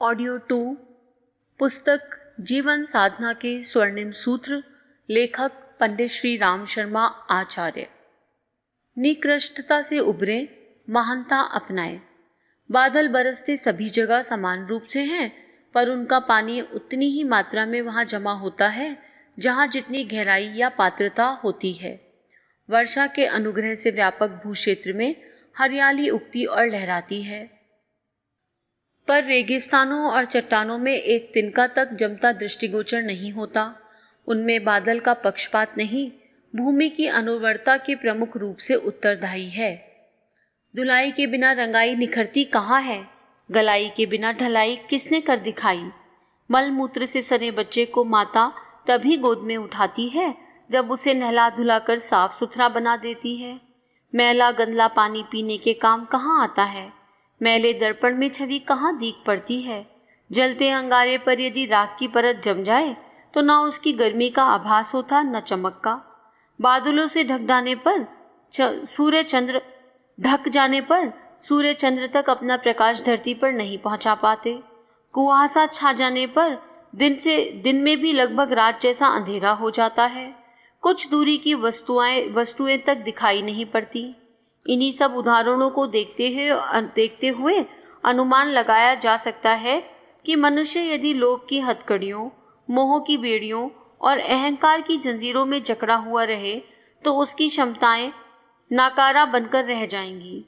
Audio 2 पुस्तक जीवन साधना के स्वर्णिम सूत्र, लेखक पंडित श्री राम शर्मा आचार्य। निकृष्टता से उबरे, महानता अपनाए। बादल बरसते सभी जगह समान रूप से हैं, पर उनका पानी उतनी ही मात्रा में वहां जमा होता है जहां जितनी गहराई या पात्रता होती है। वर्षा के अनुग्रह से व्यापक भूक्षेत्र में हरियाली उगती और लहराती है, पर रेगिस्तानों और चट्टानों में एक तिनका तक जमता दृष्टिगोचर नहीं होता। उनमें बादल का पक्षपात नहीं, भूमि की अनुवर्तता के प्रमुख रूप से उत्तरदायी है। धुलाई के बिना रंगाई निखरती कहाँ है, गलाई के बिना ढलाई किसने कर दिखाई। मल मूत्र से सने बच्चे को माता तभी गोद में उठाती है जब उसे नहला धुलाकर साफ सुथरा बना देती है। मैला गंदला पानी पीने के काम कहाँ आता है, मैले दर्पण में छवि कहाँ दीख पड़ती है। जलते अंगारे पर यदि राख की परत जम जाए तो न उसकी गर्मी का आभास होता न चमक का। बादलों से ढक जाने पर सूर्य चंद्र तक अपना प्रकाश धरती पर नहीं पहुंचा पाते। कुहासा छा जाने पर दिन में भी लगभग रात जैसा अंधेरा हो जाता है। कुछ दूरी की वस्तुएं तक दिखाई नहीं पड़ती। इन्हीं सब उदाहरणों को देखते हुए अनुमान लगाया जा सकता है कि मनुष्य यदि लोभ की हथकड़ियों, मोह की बेड़ियों और अहंकार की जंजीरों में जकड़ा हुआ रहे तो उसकी क्षमताएं नाकारा बनकर रह जाएंगी।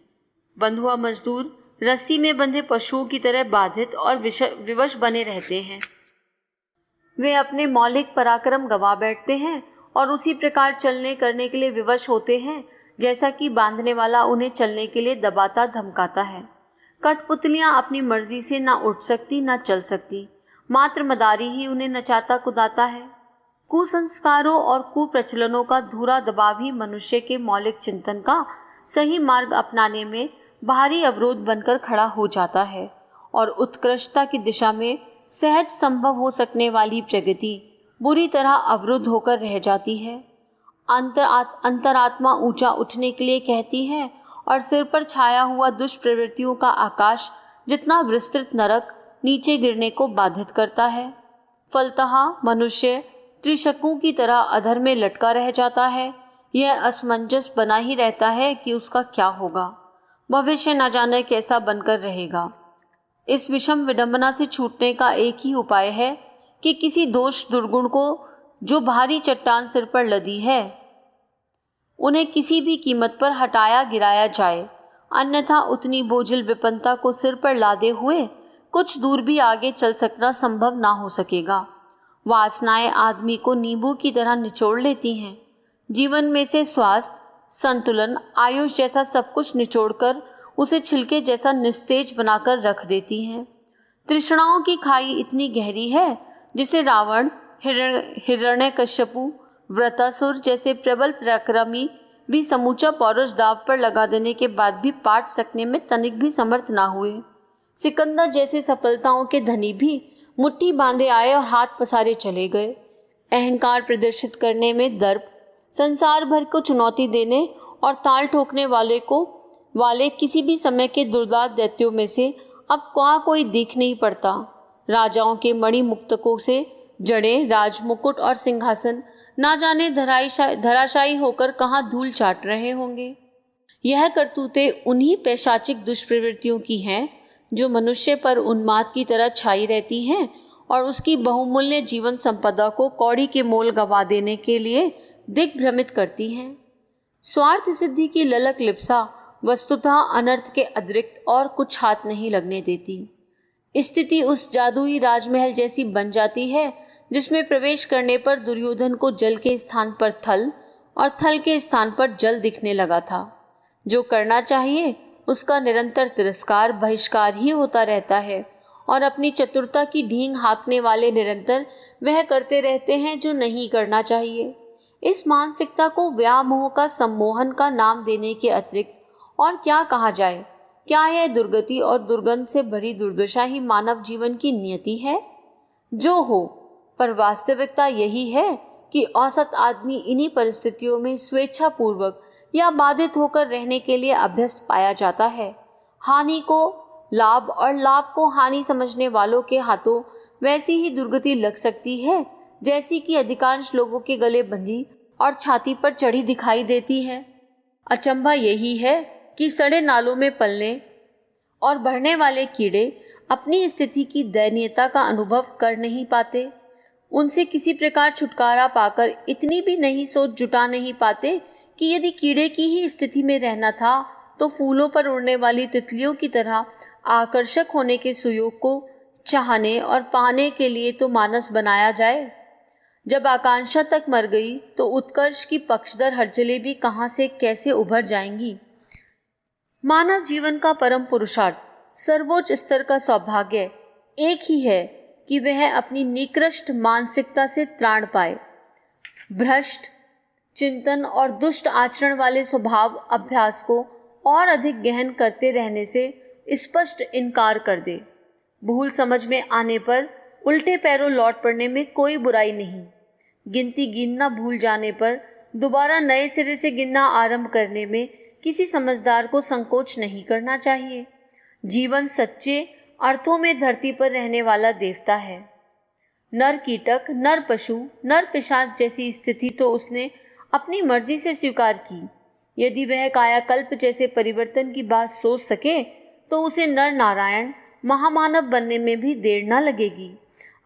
बंधुआ मजदूर रस्सी में बंधे पशुओं की तरह बाधित और विवश बने रहते हैं। वे अपने मौलिक पराक्रम गवा बैठते हैं और उसी प्रकार चलने करने के लिए विवश होते हैं जैसा कि बांधने वाला उन्हें चलने के लिए दबाता धमकाता है। कठपुतलियां अपनी मर्जी से ना उठ सकती ना चल सकती, मात्र मदारी ही उन्हें नचाता कुदाता है। कुसंस्कारों और कुप्रचलनों का धूरा दबाव ही मनुष्य के मौलिक चिंतन का सही मार्ग अपनाने में भारी अवरोध बनकर खड़ा हो जाता है और उत्कृष्टता की दिशा में सहज संभव हो सकने वाली प्रगति बुरी तरह अवरुद्ध होकर रह जाती है। अंतरात्मा ऊंचा उठने के लिए कहती है और सिर पर छाया हुआ दुष्प्रवृत्तियों का आकाश जितना विस्तृत नरक नीचे गिरने को बाधित करता है। फलतः मनुष्य त्रिशंकु की तरह अधर में लटका रह जाता है। यह असमंजस बना ही रहता है कि उसका क्या होगा, भविष्य न जाने कैसा बनकर रहेगा। इस विषम विडंबना से छूटने का एक ही उपाय है कि किसी दोष दुर्गुण को जो भारी चट्टान सिर पर लदी है उन्हें किसी भी कीमत पर हटाया गिराया जाए, अन्यथा उतनी बोझिल विपन्नता को सिर पर लादे हुए कुछ दूर भी आगे चल सकना संभव ना हो सकेगा। वासनाएं आदमी को नींबू की तरह निचोड़ लेती हैं। जीवन में से स्वास्थ्य, संतुलन, आयुष जैसा सब कुछ निचोड़कर उसे छिलके जैसा निस्तेज बनाकर रख देती हैं। तृष्णाओं की खाई इतनी गहरी है जिसे रावण, हिरण्यकश्यपु, व्रतासुर जैसे प्रबल पराक्रमी भी समूचा पौरुष दाव पर लगा देने के बाद भी पाट सकने में तनिक भी समर्थ ना हुए। सिकंदर जैसे सफलताओं के धनी भी मुट्ठी बांधे आए और हाथ पसारे चले गए। अहंकार प्रदर्शित करने में दर्प, संसार भर को चुनौती देने और ताल ठोकने वाले किसी भी समय के दुर्दांत दैत्यों में से अब कोई दिख नहीं पड़ता। राजाओं के मणि मुक्तकों से जड़े राजमुकुट और सिंहासन ना जाने धराशायी होकर कहाँ धूल चाट रहे होंगे। यह करतूतें उन्हीं पैशाचिक दुष्प्रवृत्तियों की हैं जो मनुष्य पर उन्माद की तरह छाई रहती हैं और उसकी बहुमूल्य जीवन संपदा को कौड़ी के मोल गवा देने के लिए दिग्भ्रमित करती हैं। स्वार्थ सिद्धि की ललक लिप्सा वस्तुतः अनर्थ के अतिरिक्त और कुछ हाथ नहीं लगने देती। स्थिति उस जादुई राजमहल जैसी बन जाती है जिसमें प्रवेश करने पर दुर्योधन को जल के स्थान पर थल और थल के स्थान पर जल दिखने लगा था। जो करना चाहिए उसका निरंतर तिरस्कार बहिष्कार ही होता रहता है और अपनी चतुरता की ढींग हाँकने वाले निरंतर वह करते रहते हैं जो नहीं करना चाहिए। इस मानसिकता को व्यामोह का सम्मोहन का नाम देने के अतिरिक्त और क्या कहा जाए। क्या यह दुर्गति और दुर्गंध से भरी दुर्दशा ही मानव जीवन की नियति है? जो हो, पर वास्तविकता यही है कि औसत आदमी इन्हीं परिस्थितियों में स्वेच्छा पूर्वक या बाधित होकर रहने के लिए अभ्यस्त पाया जाता है। हानि को लाभ और लाभ को हानि समझने वालों के हाथों वैसी ही दुर्गति लग सकती है जैसी कि अधिकांश लोगों के गले बंधी और छाती पर चढ़ी दिखाई देती है। अचंभा यही है कि सड़े नालों में पलने और बढ़ने वाले कीड़े अपनी स्थिति की दयनीयता का अनुभव कर नहीं पाते। उनसे किसी प्रकार छुटकारा पाकर इतनी भी नहीं सोच जुटा नहीं पाते कि यदि कीड़े की ही स्थिति में रहना था तो फूलों पर उड़ने वाली तितलियों की तरह आकर्षक होने के सुयोग को चाहने और पाने के लिए तो मानस बनाया जाए। जब आकांक्षा तक मर गई तो उत्कर्ष की पक्षधर हलचलें भी कहाँ से कैसे उभर जाएंगी। मानव जीवन का परम पुरुषार्थ, सर्वोच्च स्तर का सौभाग्य एक ही है कि वह अपनी निकृष्ट मानसिकता से त्राण पाए, भ्रष्ट चिंतन और दुष्ट आचरण वाले स्वभाव अभ्यास को और अधिक गहन करते रहने से स्पष्ट इनकार कर दे। भूल समझ में आने पर उल्टे पैरों लौट पड़ने में कोई बुराई नहीं। गिनती गिनना भूल जाने पर दोबारा नए सिरे से गिनना आरंभ करने में किसी समझदार को संकोच नहीं करना चाहिए। जीवन सच्चे अर्थों में धरती पर रहने वाला देवता है। नर कीटक, नर पशु, नर पिशाच जैसी स्थिति तो उसने अपनी मर्जी से स्वीकार की। यदि वह कायाकल्प जैसे परिवर्तन की बात सोच सके तो उसे नर नारायण महामानव बनने में भी देर न लगेगी।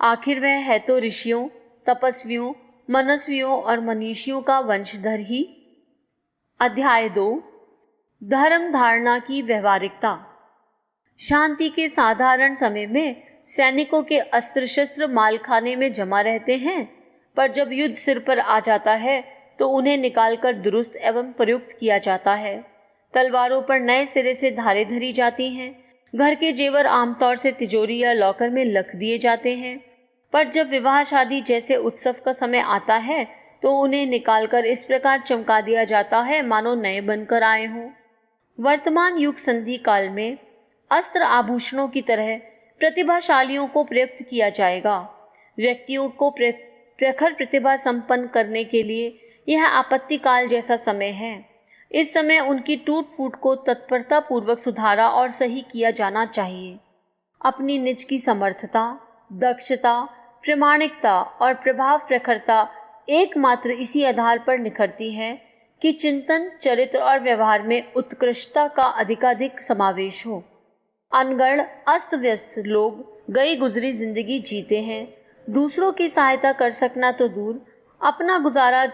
आखिर वह है तो ऋषियों, तपस्वियों, मनस्वियों और मनीषियों का वंशधर ही। अध्याय 2, धर्म धारणा की व्यवहारिकता। शांति के साधारण समय में सैनिकों के अस्त्र शस्त्र मालखाने में जमा रहते हैं, पर जब युद्ध सिर पर आ जाता है तो उन्हें निकालकर दुरुस्त एवं प्रयुक्त किया जाता है। तलवारों पर नए सिरे से धारें धरी जाती हैं। घर के जेवर आमतौर से तिजोरी या लॉकर में रख दिए जाते हैं, पर जब विवाह शादी जैसे उत्सव का समय आता है तो उन्हें निकालकर इस प्रकार चमका दिया जाता है मानो नए बनकर आए हों। वर्तमान युग संधि काल में अस्त्र आभूषणों की तरह प्रतिभाशालियों को प्रयुक्त किया जाएगा। व्यक्तियों को प्रखर प्रतिभा संपन्न करने के लिए यह आपत्ति काल जैसा समय है। इस समय उनकी टूट फूट को तत्परता पूर्वक सुधारा और सही किया जाना चाहिए। अपनी निज की समर्थता, दक्षता, प्रामाणिकता और प्रभाव प्रखरता एकमात्र इसी आधार पर निखरती है कि चिंतन, चरित्र और व्यवहार में उत्कृष्टता का अधिकाधिक समावेश हो। अनगढ़ अस्त व्यस्त लोग गई गुजरी जिंदगी जीते हैं। दूसरों की सहायता कर सकना तो दूर, अपना गुजारा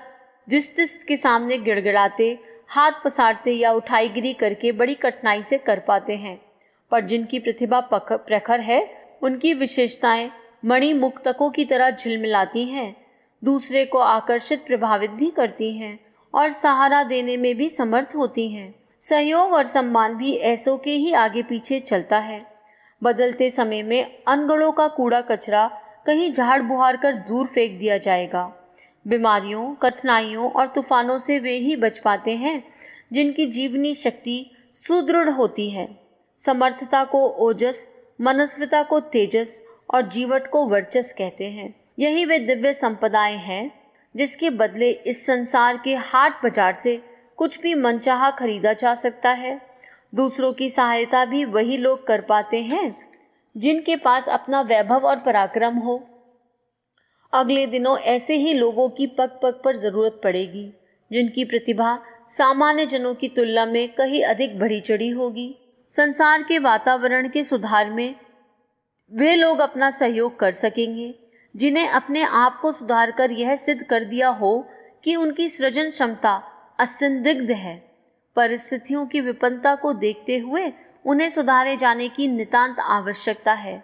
जिस के सामने गिड़गिड़ाते, हाथ पसारते या उठाईगिरी करके बड़ी कठिनाई से कर पाते हैं। पर जिनकी प्रतिभा प्रखर है उनकी विशेषताएं मणिमुक्तकों की तरह झिलमिलाती हैं, दूसरे को आकर्षित प्रभावित भी करती हैं और सहारा देने में भी समर्थ होती हैं। सहयोग और सम्मान भी ऐसों के ही आगे पीछे चलता है। बदलते समय में अनगढ़ों का कूड़ा कचरा कहीं झाड़ बुहार कर दूर फेंक दिया जाएगा। बीमारियों, कठिनाइयों और तूफानों से वे ही बच पाते हैं जिनकी जीवनी शक्ति सुदृढ़ होती है। समर्थता को ओजस, मनस्विता को तेजस और जीवट को वर्चस कहते हैं। यही वे दिव्य संपदाएं हैं जिसके बदले इस संसार के हाट बाजार से कुछ भी मनचाहा खरीदा जा सकता है। दूसरों की सहायता भी वही लोग कर पाते हैं जिनके पास अपना वैभव और पराक्रम हो। अगले दिनों ऐसे ही लोगों की पग पग पर जरूरत पड़ेगी जिनकी प्रतिभा सामान्य जनों की तुलना में कहीं अधिक बढ़ी चढ़ी होगी। संसार के वातावरण के सुधार में वे लोग अपना सहयोग कर सकेंगे जिन्हें अपने आप को सुधार कर यह सिद्ध कर दिया हो कि उनकी सृजन क्षमता असंदिग्ध है। परिस्थितियों की विपन्नता को देखते हुए उन्हें सुधारे जाने की नितांत आवश्यकता है,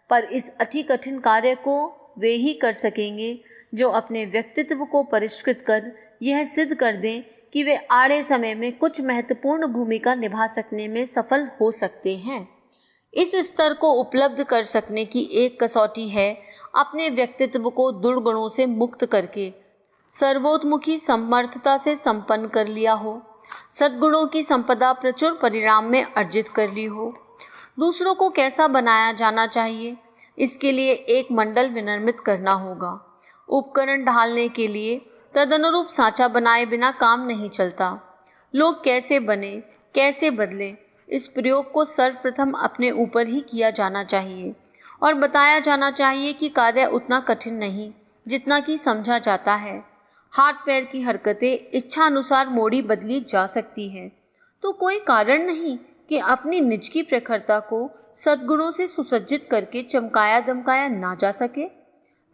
पर इस अति कठिन कार्य को वे ही कर सकेंगे जो अपने व्यक्तित्व को परिष्कृत कर यह सिद्ध कर दें कि वे आड़े समय में कुछ महत्वपूर्ण भूमिका निभा सकने में सफल हो सकते हैं। इस स्तर को उपलब्ध कर सकने की एक कसौटी है अपने व्यक्तित्व को दुर्गुणों से मुक्त करके सर्वोत्मुखी समर्थता से संपन्न कर लिया हो, सद्गुणों की संपदा प्रचुर परिणाम में अर्जित कर ली हो। दूसरों को कैसा बनाया जाना चाहिए, इसके लिए एक मंडल विनिर्मित करना होगा। उपकरण ढालने के लिए तदनुरूप सांचा बनाए बिना काम नहीं चलता। लोग कैसे बने, कैसे बदले, इस प्रयोग को सर्वप्रथम अपने ऊपर ही किया जाना चाहिए और बताया जाना चाहिए कि कार्य उतना कठिन नहीं जितना कि समझा जाता है। हाथ पैर की हरकतें इच्छा अनुसार मोड़ी बदली जा सकती है, तो कोई कारण नहीं कि अपनी निज की प्रखरता को सद्गुणों से सुसज्जित करके चमकाया दमकाया ना जा सके।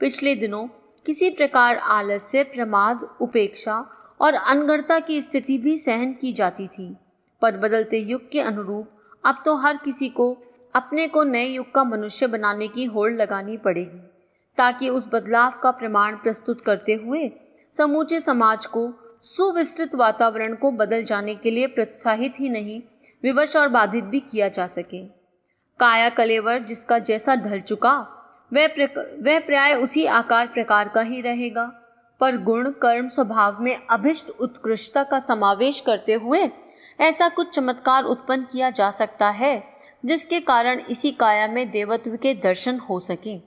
पिछले दिनों किसी प्रकार आलस्य, प्रमाद, उपेक्षा और अनगढ़ता की स्थिति भी सहन की जाती थी, पर बदलते युग के अनुरूप अब तो हर किसी को अपने को नए युग का मनुष्य बनाने की होड़ लगानी पड़ेगी, ताकि उस बदलाव का प्रमाण प्रस्तुत करते हुए समूचे समाज को सुविस्तृत वातावरण को बदल जाने के लिए प्रोत्साहित ही नहीं, विवश और बाधित भी किया जा सके। काया कलेवर जिसका जैसा ढल चुका वह प्राय उसी आकार प्रकार का ही रहेगा, पर गुण कर्म स्वभाव में अभिष्ट उत्कृष्टता का समावेश करते हुए ऐसा कुछ चमत्कार उत्पन्न किया जा सकता है जिसके कारण इसी काया में देवत्व के दर्शन हो सके।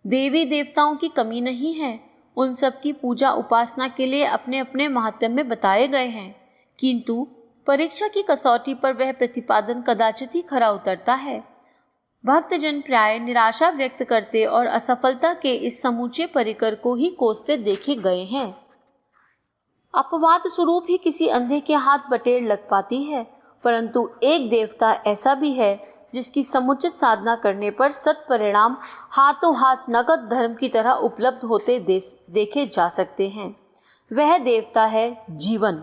देवी देवताओं की कमी नहीं है, उन सब की पूजा उपासना के लिए अपने अपने महात्म्य बताए गए हैं, किंतु परीक्षा की कसौटी पर वह प्रतिपादन कदाचित ही खरा उतरता है। भक्तजन प्राय निराशा व्यक्त करते और असफलता के इस समूचे परिकर को ही कोसते देखे गए हैं। अपवाद स्वरूप ही किसी अंधे के हाथ बटेर लग पाती है, परंतु एक देवता ऐसा भी है जिसकी समुचित साधना करने पर सत्परिणाम हाथों हाथ नगद धर्म की तरह उपलब्ध होते देखे जा सकते हैं। वह देवता है जीवन।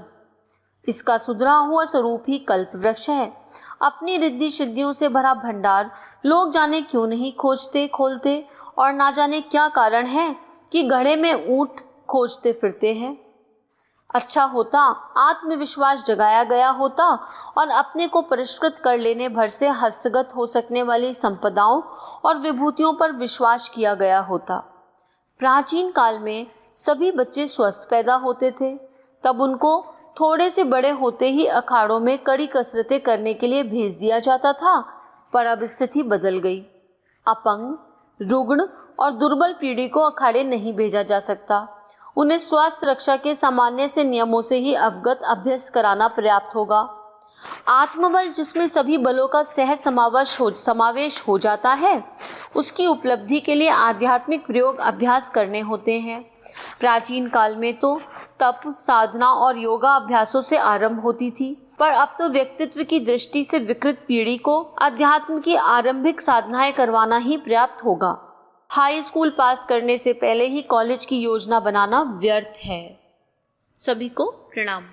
इसका सुधरा हुआ स्वरूप ही कल्प वृक्ष है। अपनी रिद्धि सिद्धियों से भरा भंडार लोग जाने क्यों नहीं खोजते खोलते, और ना जाने क्या कारण है कि घड़े में ऊंट खोजते फिरते हैं। अच्छा होता आत्मविश्वास जगाया गया होता और अपने को परिष्कृत कर लेने भर से हस्तगत हो सकने वाली संपदाओं और विभूतियों पर विश्वास किया गया होता। प्राचीन काल में सभी बच्चे स्वस्थ पैदा होते थे, तब उनको थोड़े से बड़े होते ही अखाड़ों में कड़ी कसरतें करने के लिए भेज दिया जाता था, पर अब स्थिति बदल गई। अपंग, रुग्ण और दुर्बल पीढ़ी को अखाड़े नहीं भेजा जा सकता। उन्हें स्वास्थ्य रक्षा के सामान्य से नियमों से ही अवगत अभ्यस्त कराना पर्याप्त होगा। आत्मबल जिसमें सभी बलों का सह समावेश हो जाता है, उसकी उपलब्धि के लिए आध्यात्मिक प्रयोग अभ्यास करने होते हैं। प्राचीन काल में तो तप, साधना और योगा अभ्यासों से आरंभ होती थी, पर अब तो व्यक्तित्व की दृष्टि से विकृत पीढ़ी को अध्यात्म की आरंभिक साधनाएं करवाना ही पर्याप्त होगा। हाई स्कूल पास करने से पहले ही कॉलेज की योजना बनाना व्यर्थ है। सभी को प्रणाम।